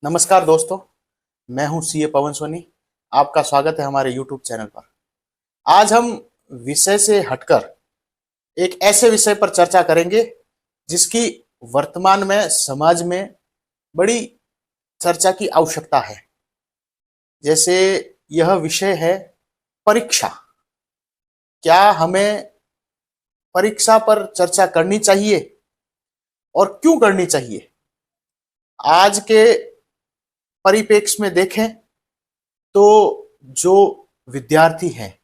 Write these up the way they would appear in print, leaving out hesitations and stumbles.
नमस्कार दोस्तों, मैं हूं सीए पवन सोनी। आपका स्वागत है हमारे यूट्यूब चैनल पर। आज हम विषय से हटकर एक ऐसे विषय पर चर्चा करेंगे जिसकी वर्तमान में समाज में बड़ी चर्चा की आवश्यकता है। जैसे यह विषय है परीक्षा। क्या हमें परीक्षा पर चर्चा करनी चाहिए और क्यों करनी चाहिए? आज के परिप्रेक्ष्य में देखें तो जो विद्यार्थी हैं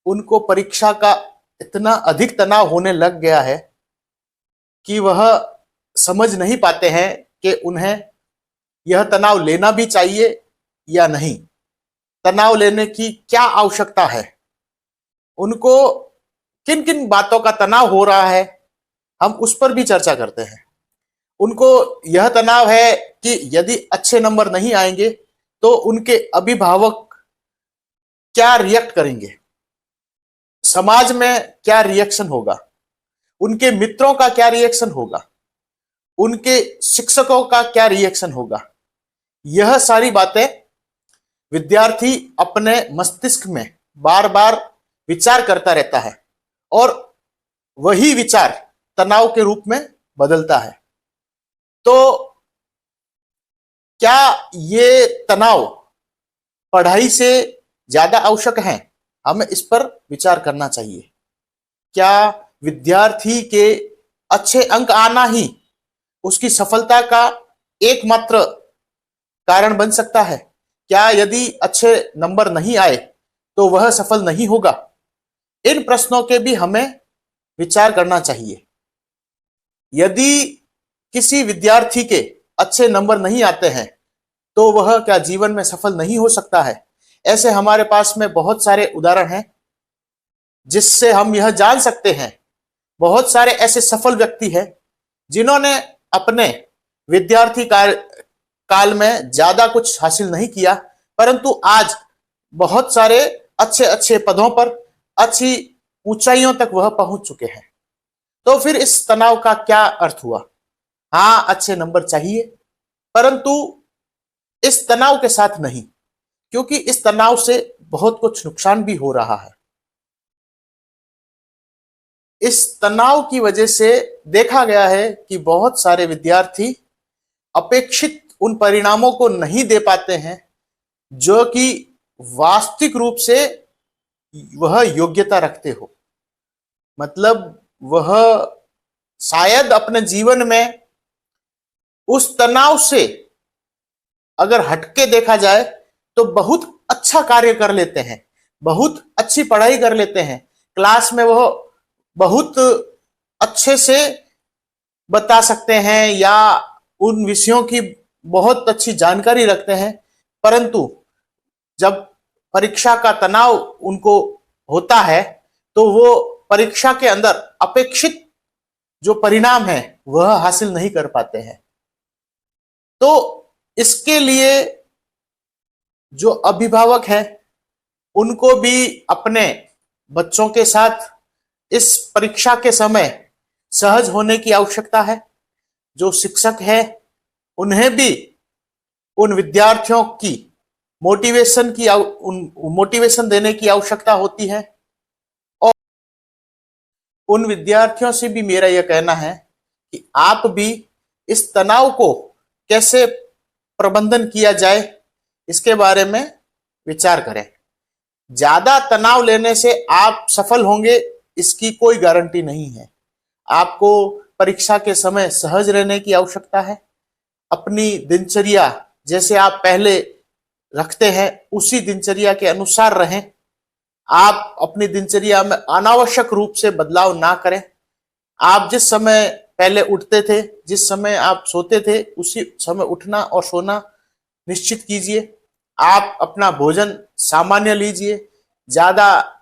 उनको परीक्षा का इतना अधिक तनाव होने लग गया है कि वह समझ नहीं पाते हैं कि उन्हें यह तनाव लेना भी चाहिए या नहीं, तनाव लेने की क्या आवश्यकता है, उनको किन किन बातों का तनाव हो रहा है, हम उस पर भी चर्चा करते हैं। उनको यह तनाव है कि यदि अच्छे नंबर नहीं आएंगे तो उनके अभिभावक क्या रिएक्ट करेंगे, समाज में क्या रिएक्शन होगा, उनके मित्रों का क्या रिएक्शन होगा, उनके शिक्षकों का क्या रिएक्शन होगा। यह सारी बातें विद्यार्थी अपने मस्तिष्क में बार बार विचार करता रहता है और वही विचार तनाव के रूप में बदलता है। तो क्या ये तनाव पढ़ाई से ज्यादा आवश्यक है? हमें इस पर विचार करना चाहिए। क्या विद्यार्थी के अच्छे अंक आना ही उसकी सफलता का एकमात्र कारण बन सकता है? क्या यदि अच्छे नंबर नहीं आए तो वह सफल नहीं होगा? इन प्रश्नों के भी हमें विचार करना चाहिए। यदि किसी विद्यार्थी के अच्छे नंबर नहीं आते हैं तो वह क्या जीवन में सफल नहीं हो सकता है? ऐसे हमारे पास में बहुत सारे उदाहरण हैं जिससे हम यह जान सकते हैं। बहुत सारे ऐसे सफल व्यक्ति हैं जिन्होंने अपने विद्यार्थी काल में ज्यादा कुछ हासिल नहीं किया, परंतु आज बहुत सारे अच्छे अच्छे पदों पर, अच्छी ऊंचाइयों तक वह पहुंच चुके हैं। तो फिर इस तनाव का क्या अर्थ हुआ? हाँ, अच्छे नंबर चाहिए, परंतु इस तनाव के साथ नहीं, क्योंकि इस तनाव से बहुत कुछ नुकसान भी हो रहा है। इस तनाव की वजह से देखा गया है कि बहुत सारे विद्यार्थी अपेक्षित उन परिणामों को नहीं दे पाते हैं जो कि वास्तविक रूप से वह योग्यता रखते हो। मतलब वह शायद अपने जीवन में उस तनाव से अगर हटके देखा जाए तो बहुत अच्छा कार्य कर लेते हैं, बहुत अच्छी पढ़ाई कर लेते हैं, क्लास में वह बहुत अच्छे से बता सकते हैं या उन विषयों की बहुत अच्छी जानकारी रखते हैं, परंतु जब परीक्षा का तनाव उनको होता है तो वो परीक्षा के अंदर अपेक्षित जो परिणाम है वह हासिल नहीं कर पाते हैं। तो इसके लिए जो अभिभावक है उनको भी अपने बच्चों के साथ इस परीक्षा के समय सहज होने की आवश्यकता है। जो शिक्षक है उन्हें भी उन विद्यार्थियों की मोटिवेशन देने की आवश्यकता होती है। और उन विद्यार्थियों से भी मेरा यह कहना है कि आप भी इस तनाव को कैसे प्रबंधन किया जाए इसके बारे में विचार करें। ज्यादा तनाव लेने से आप सफल होंगे इसकी कोई गारंटी नहीं है। आपको परीक्षा के समय सहज रहने की आवश्यकता है। अपनी दिनचर्या जैसे आप पहले रखते हैं उसी दिनचर्या के अनुसार रहें। आप अपनी दिनचर्या में अनावश्यक रूप से बदलाव ना करें। आप जिस समय पहले उठते थे, जिस समय आप सोते थे, उसी समय उठना और सोना निश्चित कीजिए। आप अपना भोजन सामान्य लीजिए, ज्यादा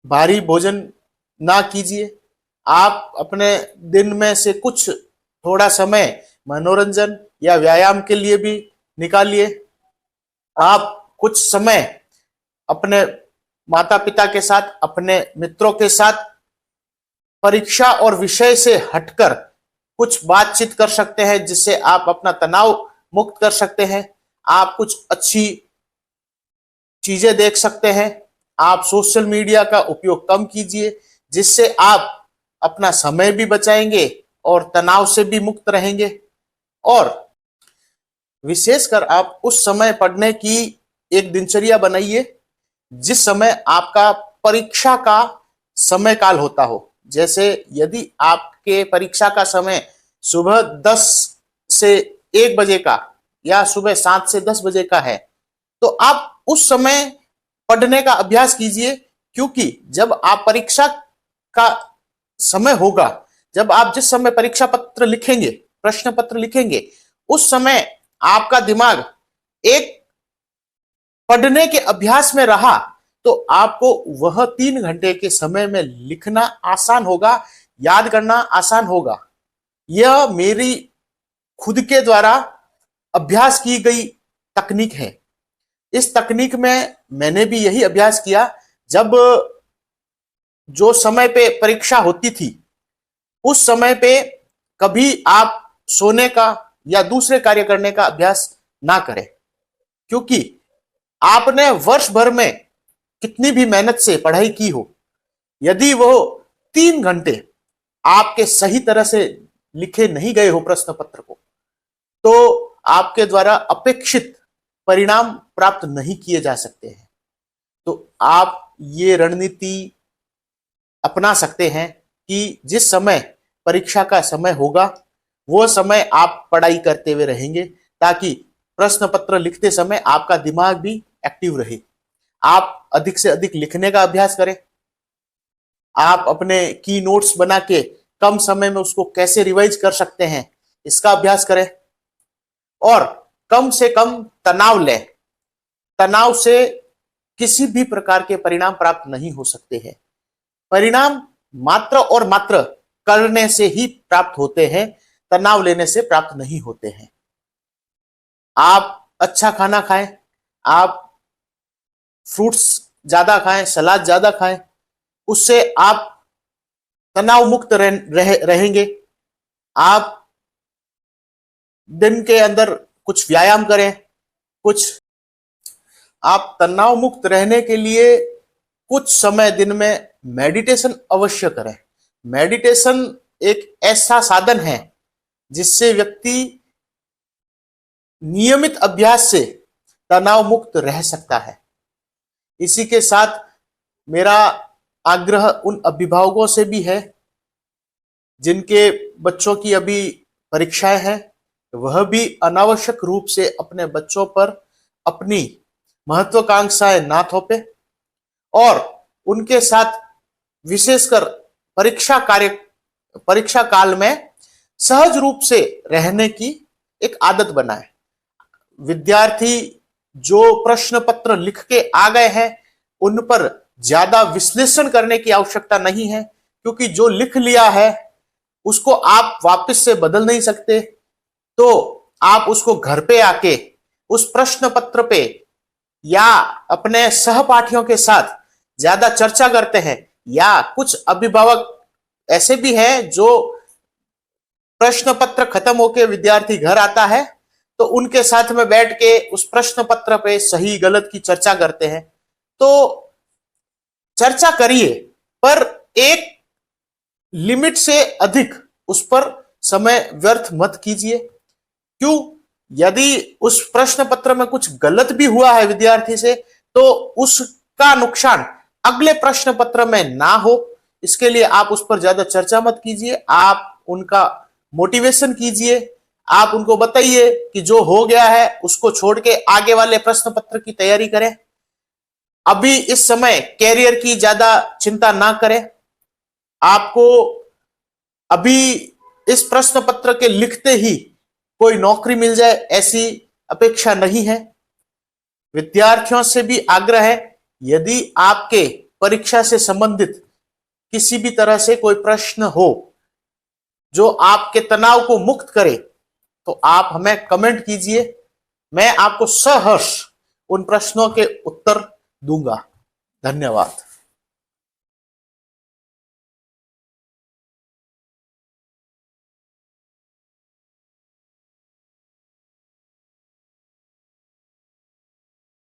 भारी भोजन ना कीजिए। आप अपने दिन में से कुछ थोड़ा समय मनोरंजन या व्यायाम के लिए भी निकालिए। आप कुछ समय अपने माता पिता के साथ, अपने मित्रों के साथ परीक्षा और विषय से हटकर कुछ बातचीत कर सकते हैं जिससे आप अपना तनाव मुक्त कर सकते हैं, आप कुछ अच्छी चीजें देख सकते हैं, आप सोशल मीडिया का उपयोग कम कीजिए, जिससे आप अपना समय भी बचाएंगे और तनाव से भी मुक्त रहेंगे। और विशेषकर आप उस समय पढ़ने की एक दिनचर्या बनाइए जिस समय आपका परीक्षा का समय काल होता हो। जैसे यदि आपके परीक्षा का समय सुबह 10 से 1 बजे का या सुबह 7 से 10 बजे का है, तो आप उस समय पढ़ने का अभ्यास कीजिए, क्योंकि जब आप परीक्षा का समय होगा, जब आप जिस समय परीक्षा पत्र लिखेंगे, प्रश्न पत्र लिखेंगे, उस समय आपका दिमाग एक पढ़ने के अभ्यास में रहा, तो आपको वह 3 घंटे के समय में लिखना आसान होगा, याद करना आसान होगा। यह मेरी खुद के द्वारा अभ्यास की गई तकनीक है। इस तकनीक में मैंने भी यही अभ्यास किया। जब जो समय पे परीक्षा होती थी, उस समय पे कभी आप सोने का या दूसरे कार्य करने का अभ्यास ना करें, क्योंकि आपने वर्ष भर में कितनी भी मेहनत से पढ़ाई की हो, यदि वो 3 घंटे आपके सही तरह से लिखे नहीं गए हो प्रश्न पत्र को, तो आपके द्वारा अपेक्षित परिणाम प्राप्त नहीं किए जा सकते हैं। तो आप ये रणनीति अपना सकते हैं कि जिस समय परीक्षा का समय होगा, वो समय आप पढ़ाई करते हुए रहेंगे, ताकि प्रश्न पत्र लिखते समय आपका दिमाग भी एक्टिव रहे। आप अधिक से अधिक लिखने का अभ्यास करें। आप अपने की नोट्स बना के कम समय में उसको कैसे रिवाइज कर सकते हैं, इसका अभ्यास करें। और कम से कम तनाव लें। तनाव से किसी भी प्रकार के परिणाम प्राप्त नहीं हो सकते हैं। परिणाम मात्र और मात्र करने से ही प्राप्त होते हैं, तनाव लेने से प्राप्त नहीं होते हैं। आप अच्छा खाना खाएं, आप फ्रूट्स ज्यादा खाएं, सलाद ज्यादा खाएं, उससे आप तनाव मुक्त रहेंगे। आप दिन के अंदर कुछ व्यायाम करें, कुछ आप तनाव मुक्त रहने के लिए कुछ समय दिन में मेडिटेशन अवश्य करें। मेडिटेशन एक ऐसा साधन है जिससे व्यक्ति नियमित अभ्यास से तनाव मुक्त रह सकता है। इसी के साथ मेरा आग्रह उन अभिभावकों से भी है जिनके बच्चों की अभी परीक्षाएं हैं, वह भी अनावश्यक रूप से अपने बच्चों पर अपनी महत्वाकांक्षाएं ना थोपे और उनके साथ विशेषकर परीक्षा काल में सहज रूप से रहने की एक आदत बनाए। विद्यार्थी जो प्रश्न पत्र लिख के आ गए हैं, उन पर ज्यादा विश्लेषण करने की आवश्यकता नहीं है, क्योंकि जो लिख लिया है उसको आप वापस से बदल नहीं सकते। तो आप उसको घर पे आके उस प्रश्न पत्र पे या अपने सहपाठियों के साथ ज्यादा चर्चा करते हैं, या कुछ अभिभावक ऐसे भी हैं जो प्रश्न पत्र खत्म होके विद्यार्थी घर आता है तो उनके साथ में बैठ के उस प्रश्न पत्र पे सही गलत की चर्चा करते हैं। तो चर्चा करिए, पर एक लिमिट से अधिक उस पर समय व्यर्थ मत कीजिए। क्यों? यदि उस प्रश्न पत्र में कुछ गलत भी हुआ है विद्यार्थी से, तो उसका नुकसान अगले प्रश्न पत्र में ना हो, इसके लिए आप उस पर ज्यादा चर्चा मत कीजिए। आप उनका मोटिवेशन कीजिए, आप उनको बताइए कि जो हो गया है उसको छोड़ के आगे वाले प्रश्न पत्र की तैयारी करें। अभी इस समय कैरियर की ज्यादा चिंता ना करें। आपको अभी इस प्रश्न पत्र के लिखते ही कोई नौकरी मिल जाए ऐसी अपेक्षा नहीं है। विद्यार्थियों से भी आग्रह है, यदि आपके परीक्षा से संबंधित किसी भी तरह से कोई प्रश्न हो जो आपके तनाव को मुक्त करे, तो आप हमें कमेंट कीजिए। मैं आपको सहर्ष उन प्रश्नों के उत्तर दूंगा। धन्यवाद।